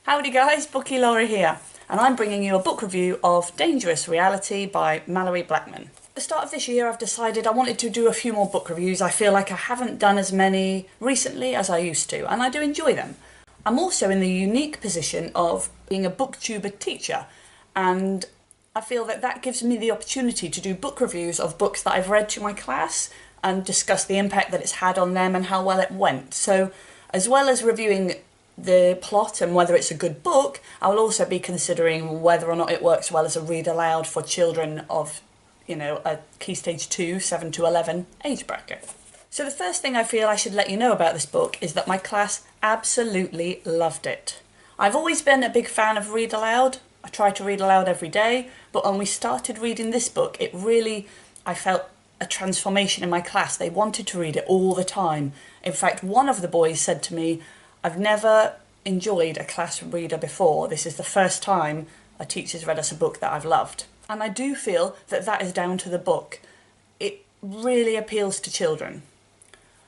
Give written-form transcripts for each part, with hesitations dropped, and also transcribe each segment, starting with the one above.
Howdy guys, Bookie Laura here, and I'm bringing you a book review of Dangerous Reality by Malorie Blackman. At the start of this year I've decided I wanted to do a few more book reviews. I feel like I haven't done as many recently as I used to, and I do enjoy them. I'm also in the unique position of being a booktuber teacher, and I feel that that gives me the opportunity to do book reviews of books that I've read to my class and discuss the impact that it's had on them and how well it went. So as well as reviewing the plot and whether it's a good book, I will also be considering whether or not it works well as a read aloud for children of, a Key Stage 2, 7 to 11 age bracket. So the first thing I feel I should let you know about this book is that my class absolutely loved it. I've always been a big fan of read aloud. I try to read aloud every day, but when we started reading this book, I felt a transformation in my class. They wanted to read it all the time. In fact, one of the boys said to me, "I've never enjoyed a class reader before. This is the first time a teacher's read us a book that I've loved." And I do feel that that is down to the book. It really appeals to children.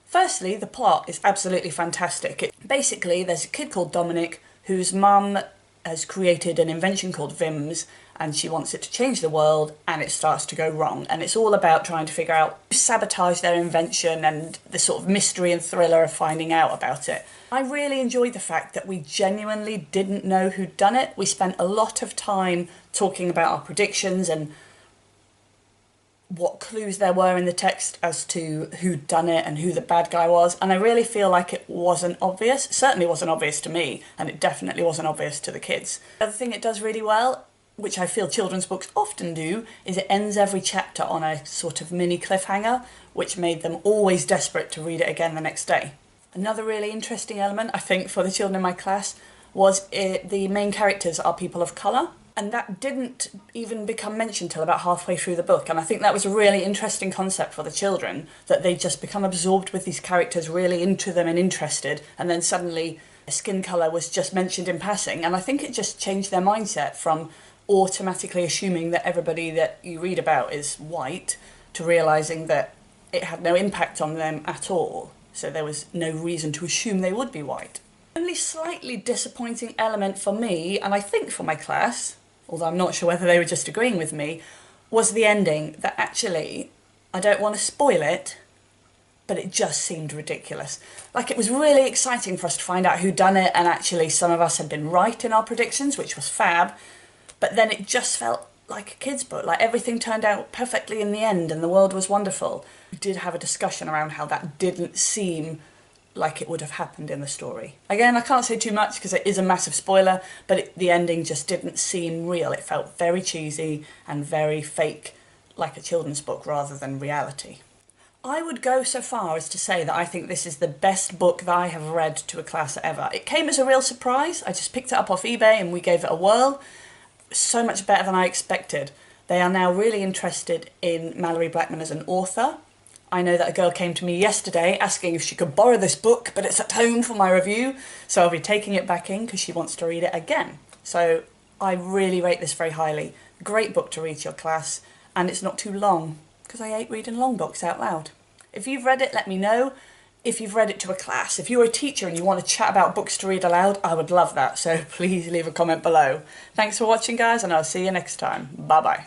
Firstly, the plot is absolutely fantastic. Basically, there's a kid called Dominic whose mum has created an invention called Vims, and she wants it to change the world, and it starts to go wrong. And it's all about trying to figure out who sabotaged their invention and the sort of mystery and thriller of finding out about it. I really enjoyed the fact that we genuinely didn't know who'd done it. We spent a lot of time talking about our predictions and what clues there were in the text as to who'd done it and who the bad guy was, and I really feel like it wasn't obvious. It certainly wasn't obvious to me, and it definitely wasn't obvious to the kids. The other thing it does really well, which I feel children's books often do, is it ends every chapter on a sort of mini cliffhanger, which made them always desperate to read it again the next day. Another really interesting element, I think, for the children in my class was the main characters are people of colour. And that didn't even become mentioned till about halfway through the book. And I think that was a really interesting concept for the children, that they just become absorbed with these characters, really into them and interested, and then suddenly skin colour was just mentioned in passing. And I think it just changed their mindset from automatically assuming that everybody that you read about is white to realising that it had no impact on them at all. So there was no reason to assume they would be white. The only slightly disappointing element for me, and I think for my class, although I'm not sure whether they were just agreeing with me, was the ending. That actually, I don't want to spoil it, but it just seemed ridiculous. Like, it was really exciting for us to find out who'd done it, and actually some of us had been right in our predictions, which was fab, but then it just felt like a kid's book. Like, everything turned out perfectly in the end and the world was wonderful. We did have a discussion around how that didn't seem like it would have happened in the story. Again, I can't say too much because it is a massive spoiler, but the ending just didn't seem real. It felt very cheesy and very fake, like a children's book rather than reality. I would go so far as to say that I think this is the best book that I have read to a class ever. It came as a real surprise. I just picked it up off eBay and we gave it a whirl. So much better than I expected. They are now really interested in Malorie Blackman as an author. I know that a girl came to me yesterday asking if she could borrow this book, but it's at home for my review, so I'll be taking it back in because she wants to read it again. So I really rate this very highly. Great book to read to your class, and it's not too long, because I hate reading long books out loud. If you've read it, let me know. If you've read it to a class, if you're a teacher and you want to chat about books to read aloud, I would love that, so please leave a comment below. Thanks for watching, guys, and I'll see you next time. Bye-bye.